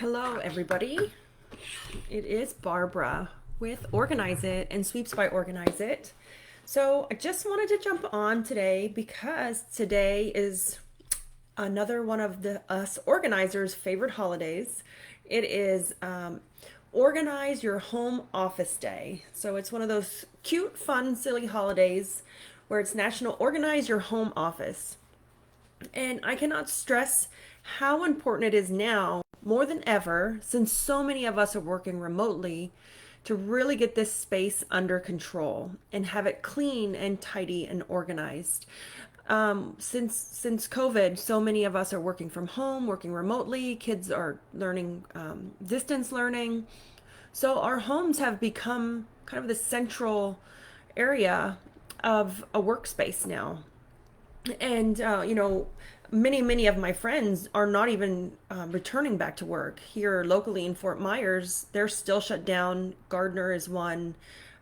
Hello, everybody. It is Barbara with Organize It and Sweeps by Organize It. So I just wanted to jump on today because today is another one of the us organizers' favorite holidays. It is Organize Your Home Office Day. So it's one of those cute, fun, silly holidays where it's National Organize Your Home Office. And I cannot stress how important it is now, more than ever, since so many of us are working remotely, to really get this space under control and have it clean and tidy and organized. Since COVID, so many of us are working from home, working remotely. Kids are learning distance learning, so our homes have become kind of the central area of a workspace now. And many of my friends are not even returning back to work here locally in Fort Myers. They're still shut down. Gardner is one,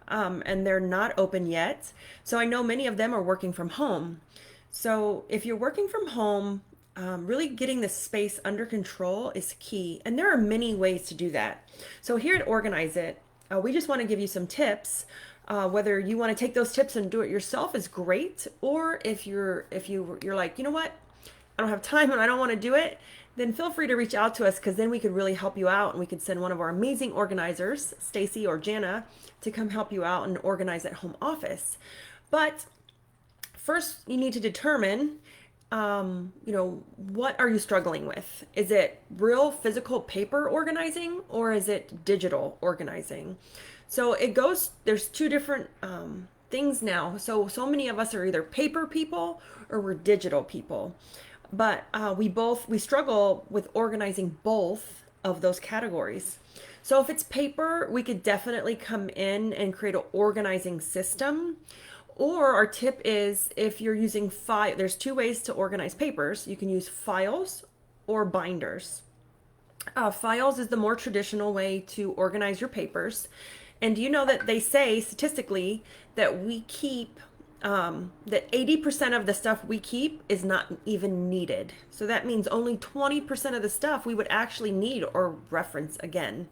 and they're not open yet. So I know many of them are working from home. So if you're working from home, really getting the space under control is key, and there are many ways to do that. So here at Organize It, we just want to give you some tips. Whether you want to take those tips and do it yourself is great, or if you're like, you know what, I don't have time and I don't want to do it, then feel free to reach out to us, because then we could really help you out, and we could send one of our amazing organizers, Stacy or Jana, to come help you out and organize at home office. But first, you need to determine, what are you struggling with? Is it real physical paper organizing, or is it digital organizing? So there's two different things now. So many of us are either paper people or we're digital people. But we struggle with organizing both of those categories. So if it's paper, we could definitely come in and create an organizing system. Or our tip is, if you're using there's two ways to organize papers. You can use files or binders. Files is the more traditional way to organize your papers. And do you know that they say statistically that we keep, that 80% of the stuff we keep is not even needed. So that means only 20% of the stuff we would actually need or reference again.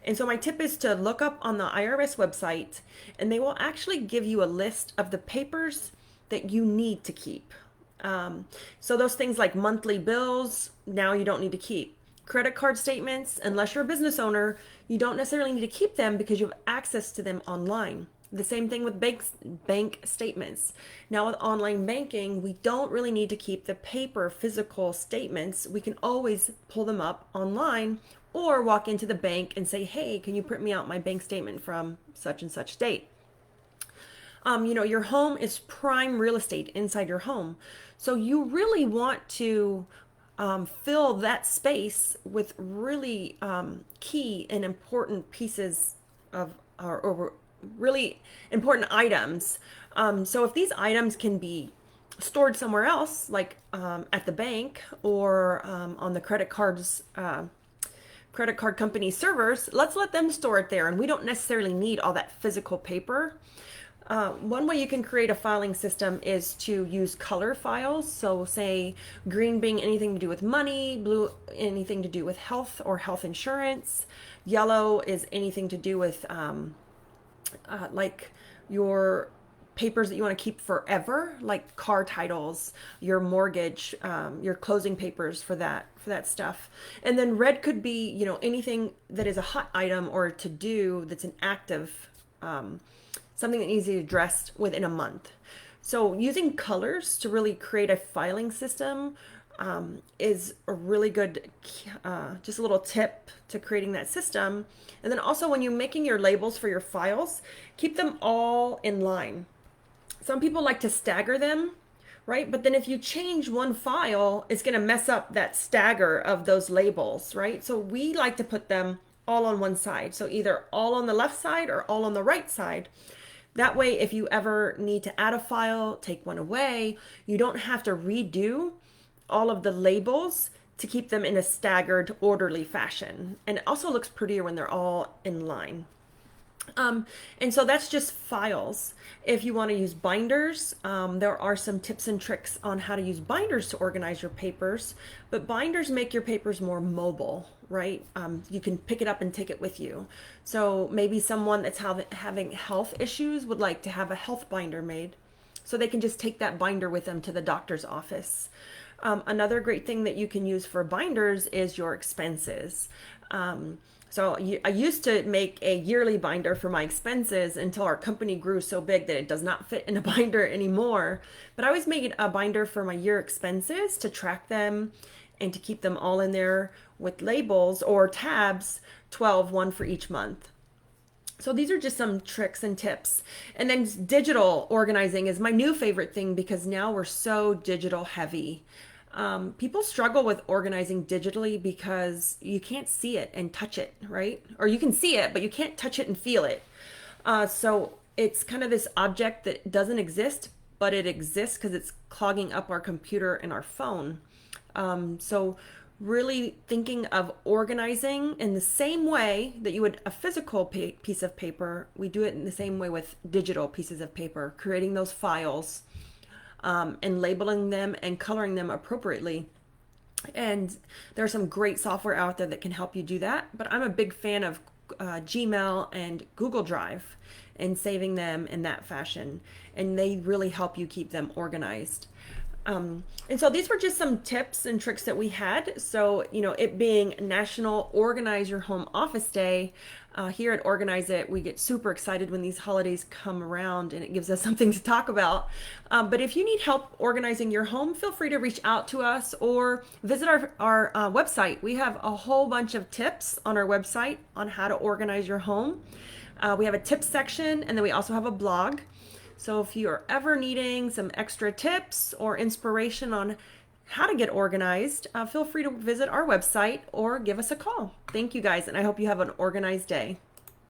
And so my tip is to look up on the IRS website, and they will actually give you a list of the papers that you need to keep. So those things like monthly bills, now you don't need to keep. Credit card statements, unless you're a business owner, you don't necessarily need to keep them because you have access to them online. The same thing with bank statements. Now with online banking, we don't really need to keep the paper physical statements. We can always pull them up online, or walk into the bank and say, hey, can you print me out my bank statement from such and such date? Your home is prime real estate inside your home. So you really want to fill that space with really key and important pieces or really important items. So if these items can be stored somewhere else, like at the bank or on the credit card company servers, let's let them store it there, and we don't necessarily need all that physical paper. One way you can create a filing system is to use color files. So say green being anything to do with money, blue anything to do with health or health insurance, yellow is anything to do with like your papers that you want to keep forever, like car titles, your mortgage, your closing papers for that stuff. And then red could be, anything that is a hot item or to do that's an active, something that needs to be addressed within a month. So using colors to really create a filing system is a really good, just a little tip to creating that system. And then also, when you're making your labels for your files, keep them all in line. Some people like to stagger them, right? But then if you change one file, it's going to mess up that stagger of those labels, right? So we like to put them all on one side. So either all on the left side or all on the right side. That way, if you ever need to add a file, take one away, you don't have to redo all of the labels to keep them in a staggered, orderly fashion. And it also looks prettier when they're all in line. Um, and so that's just files. If you want to use binders, there are some tips and tricks on how to use binders to organize your papers, but binders make your papers more mobile, right? You can pick it up and take it with you. So maybe someone that's having health issues would like to have a health binder made, so they can just take that binder with them to the doctor's office. Another great thing that you can use for binders is your expenses. I used to make a yearly binder for my expenses until our company grew so big that it does not fit in a binder anymore. But I always made a binder for my year expenses to track them and to keep them all in there with labels or tabs, 12, one for each month. So these are just some tricks and tips. And then digital organizing is my new favorite thing because now we're so digital heavy. People struggle with organizing digitally because you can't see it and touch it, right? Or you can see it, but you can't touch it and feel it. So it's kind of this object that doesn't exist, but it exists because it's clogging up our computer and our phone. So really thinking of organizing in the same way that you would a physical piece of paper, we do it in the same way with digital pieces of paper, creating those files, and labeling them and coloring them appropriately. And there's some great software out there that can help you do that. But I'm a big fan of Gmail and Google Drive and saving them in that fashion. And they really help you keep them organized. And so these were just some tips and tricks that we had. So, it being National Organize Your Home Office Day, here at Organize It, we get super excited when these holidays come around and it gives us something to talk about. But if you need help organizing your home, feel free to reach out to us or visit our website. We have a whole bunch of tips on our website on how to organize your home. We have a tips section, and then we also have a blog. So if you're ever needing some extra tips or inspiration on how to get organized, feel free to visit our website or give us a call. Thank you guys, and I hope you have an organized day.